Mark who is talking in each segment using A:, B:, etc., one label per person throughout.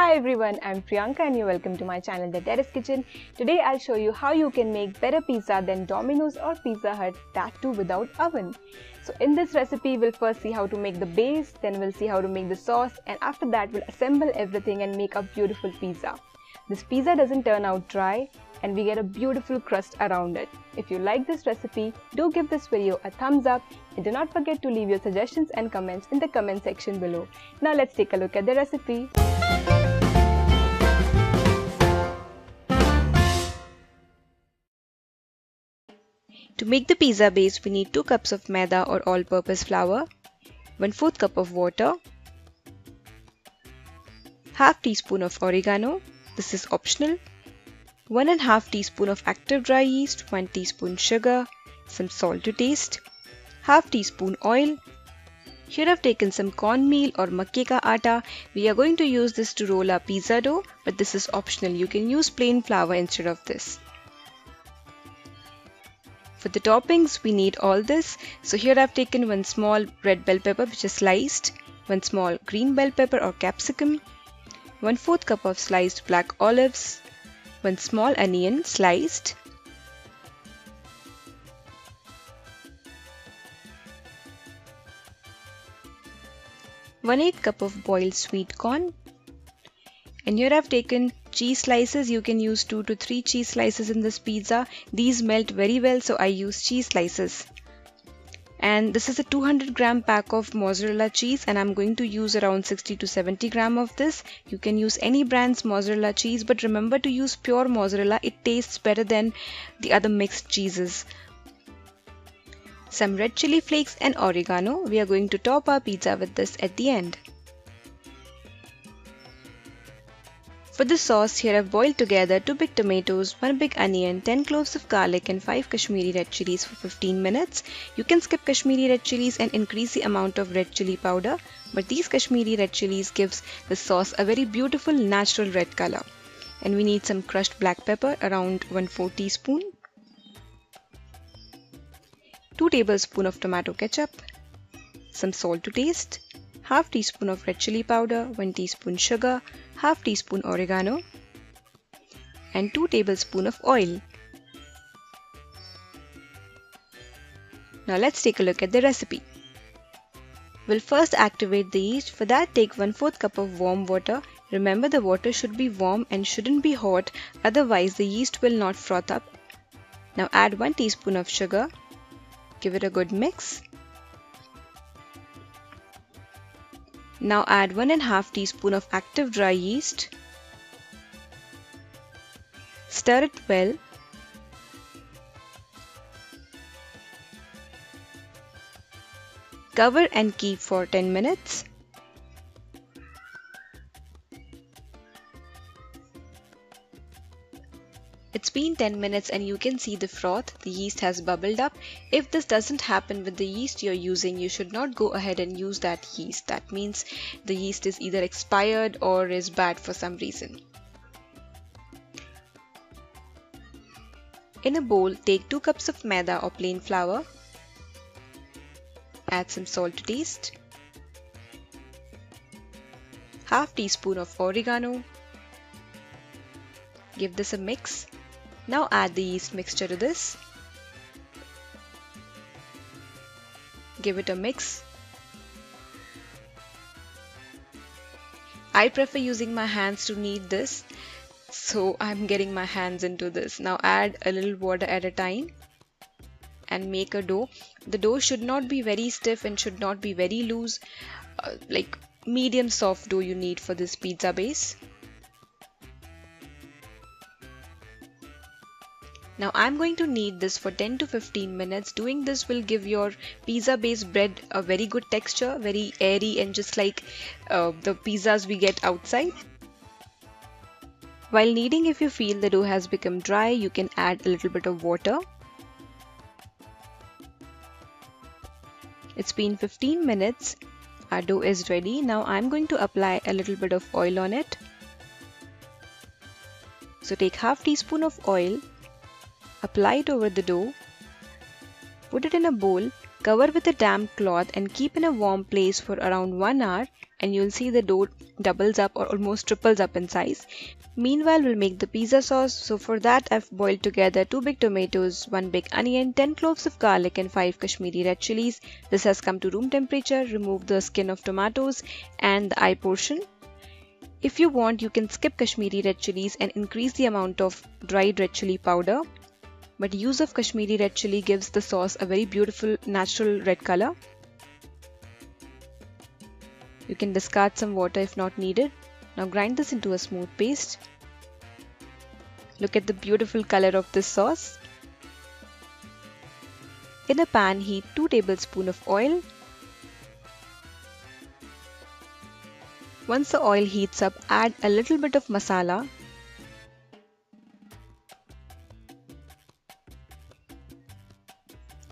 A: Hi everyone, I'm Priyanka and you're welcome to my channel The Terrace Kitchen. Today I'll show you how you can make better pizza than Domino's or Pizza Hut, that too without oven. So in this recipe we'll first see how to make the base, then we'll see how to make the sauce, and after that we'll assemble everything and make a beautiful pizza. This pizza doesn't turn out dry and we get a beautiful crust around it. If you like this recipe, do give this video a thumbs up and do not forget to leave your suggestions and comments in the comment section below. Now let's take a look at the recipe.
B: To make the pizza base, we need 2 cups of maida or all-purpose flour, 1/4 cup of water, half teaspoon of oregano, this is optional, 1½ teaspoon of active dry yeast, 1 teaspoon sugar, some salt to taste, half teaspoon oil. Here I've taken some cornmeal or makke ka atta. We are going to use this to roll our pizza dough, but this is optional. You can use plain flour instead of this. For the toppings, we need all this. So here I've taken 1 small red bell pepper which is sliced, 1 small green bell pepper or capsicum, 1/4 cup of sliced black olives, 1 small onion sliced, (1/8 cup of boiled sweet corn), and here I've taken cheese slices. You can use 2 to 3 cheese slices in this pizza. These melt very well, so I use cheese slices. And this is a 200 gram pack of mozzarella cheese, and I'm going to use around 60 to 70 gram of this. You can use any brand's mozzarella cheese, but remember to use pure mozzarella. It tastes better than the other mixed cheeses. Some red chili flakes and oregano. We are going to top our pizza with this at the end. For the sauce, here I've boiled together 2 big tomatoes, 1 big onion, 10 cloves of garlic and 5 Kashmiri red chilies for 15 minutes. You can skip Kashmiri red chilies and increase the amount of red chili powder, but these Kashmiri red chilies gives the sauce a very beautiful natural red color. And we need some crushed black pepper, around 1/4 teaspoon, 2 tablespoons of tomato ketchup, some salt to taste, half teaspoon of red chili powder, 1 teaspoon sugar, half teaspoon oregano, and 2 tablespoons of oil. Now let's take a look at the recipe. We'll first activate the yeast. For that, take 1/4 cup of warm water. Remember, the water should be warm and shouldn't be hot, otherwise the yeast will not froth up. Now add 1 teaspoon of sugar. Give it a good mix. Now add 1½ teaspoon of active dry yeast. Stir it well. Cover and keep for 10 minutes. It's been 10 minutes and you can see the froth. The yeast has bubbled up. If this doesn't happen with the yeast you're using, you should not go ahead and use that yeast. That means the yeast is either expired or is bad for some reason. In a bowl, take 2 cups of maida or plain flour. Add some salt to taste. Half teaspoon of oregano. Give this a mix. Now add the yeast mixture to this. Give it a mix. I prefer using my hands to knead this, so I'm getting my hands into this. Now add a little water at a time and make a dough. The dough should not be very stiff and should not be very loose. Like medium soft dough you need for this pizza base. Now I'm going to knead this for 10 to 15 minutes. Doing this will give your pizza base bread a very good texture, very airy and just like the pizzas we get outside. While kneading, if you feel the dough has become dry, you can add a little bit of water. It's been 15 minutes. Our dough is ready. Now I'm going to apply a little bit of oil on it. So take half teaspoon of oil. Apply it over the dough, put it in a bowl, cover with a damp cloth and keep in a warm place for around 1 hour and you'll see the dough doubles up or almost triples up in size. Meanwhile, we'll make the pizza sauce. So for that, I've boiled together 2 big tomatoes, 1 big onion, 10 cloves of garlic and 5 Kashmiri red chilies. This has come to room temperature. Remove the skin of tomatoes and the eye portion. If you want, you can skip Kashmiri red chilies and increase the amount of dried red chili powder. But use of Kashmiri red chili gives the sauce a very beautiful natural red color. You can discard some water if not needed. Now grind this into a smooth paste. Look at the beautiful color of this sauce. In a pan, heat 2 tablespoons of oil. Once the oil heats up, add a little bit of masala.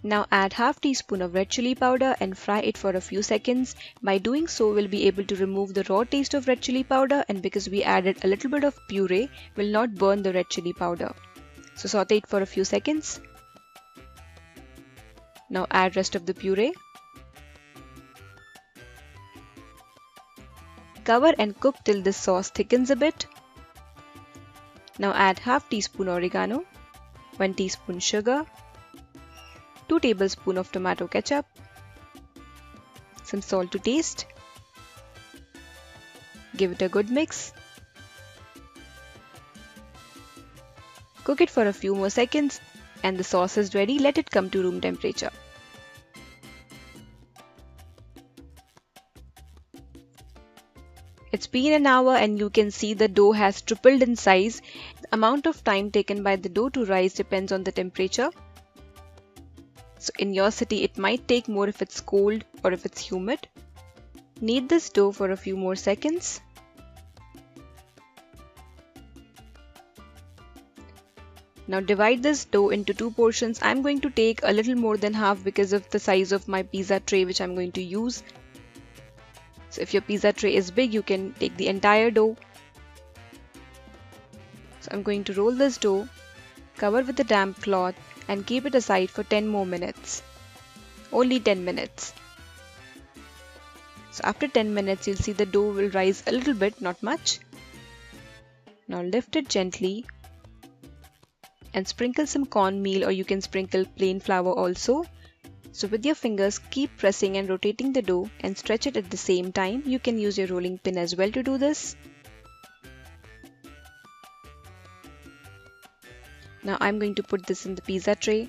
B: Now add half teaspoon of red chili powder and fry it for a few seconds. By doing so, we'll be able to remove the raw taste of red chili powder, and because we added a little bit of puree, will not burn the red chili powder. So saute it for a few seconds. Now add rest of the puree. Cover and cook till this sauce thickens a bit. Now add half teaspoon oregano, 1 teaspoon sugar, 2 tablespoons of tomato ketchup, some salt to taste. Give it a good mix. Cook it for a few more seconds and the sauce is ready. Let it come to room temperature. It's been an hour and you can see the dough has tripled in size. The amount of time taken by the dough to rise depends on the temperature. So in your city, it might take more if it's cold or if it's humid. Knead this dough for a few more seconds. Now divide this dough into 2 portions. I'm going to take a little more than half because of the size of my pizza tray which I'm going to use. So if your pizza tray is big, you can take the entire dough. So I'm going to roll this dough, cover with a damp cloth and keep it aside for 10 more minutes. Only 10 minutes. So after 10 minutes, you'll see the dough will rise a little bit, not much. Now lift it gently and sprinkle some cornmeal, or you can sprinkle plain flour also. So with your fingers, keep pressing and rotating the dough and stretch it at the same time. You can use your rolling pin as well to do this. Now I'm going to put this in the pizza tray.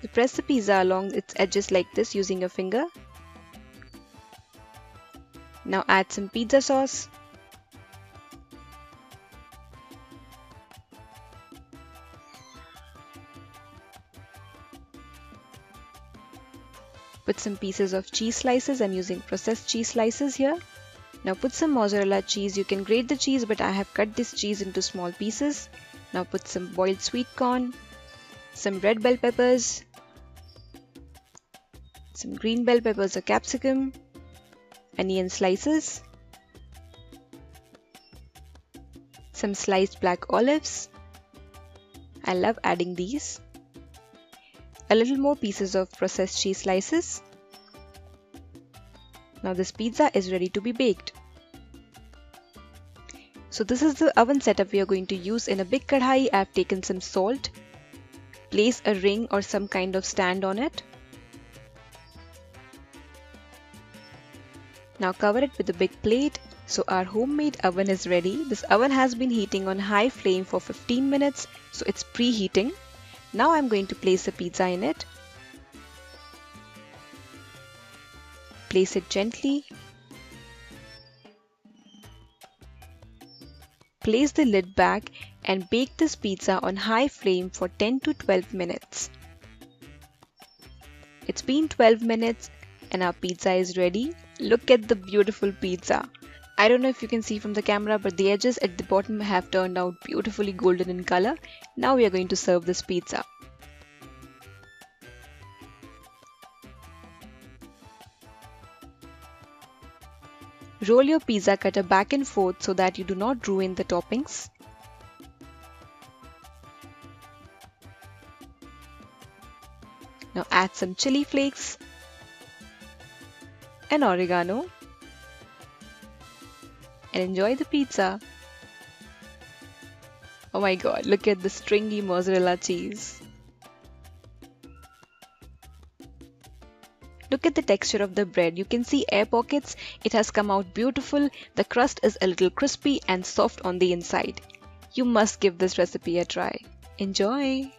B: You press the pizza along its edges like this using your finger. Now add some pizza sauce. Put some pieces of cheese slices. I'm using processed cheese slices here. Now put some mozzarella cheese. You can grate the cheese, but I have cut this cheese into small pieces. Now put some boiled sweet corn, some red bell peppers, some green bell peppers or capsicum, onion slices, some sliced black olives. I love adding these. A little more pieces of processed cheese slices. Now this pizza is ready to be baked. So this is the oven setup we are going to use. In a big kadhai, I have taken some salt. Place a ring or some kind of stand on it. Now cover it with a big plate. So our homemade oven is ready. This oven has been heating on high flame for 15 minutes. So it's preheating. Now I'm going to place a pizza in it. Place it gently. Place the lid back and bake this pizza on high flame for 10 to 12 minutes. It's been 12 minutes and our pizza is ready. Look at the beautiful pizza. I don't know if you can see from the camera, but the edges at the bottom have turned out beautifully golden in color. Now we are going to serve this pizza. Roll your pizza cutter back and forth so that you do not ruin the toppings. Now add some chili flakes and oregano and enjoy the pizza. Oh my god, look at the stringy mozzarella cheese. Look at the texture of the bread. You can see air pockets. It has come out beautiful. The crust is a little crispy and soft on the inside. You must give this recipe a try. Enjoy!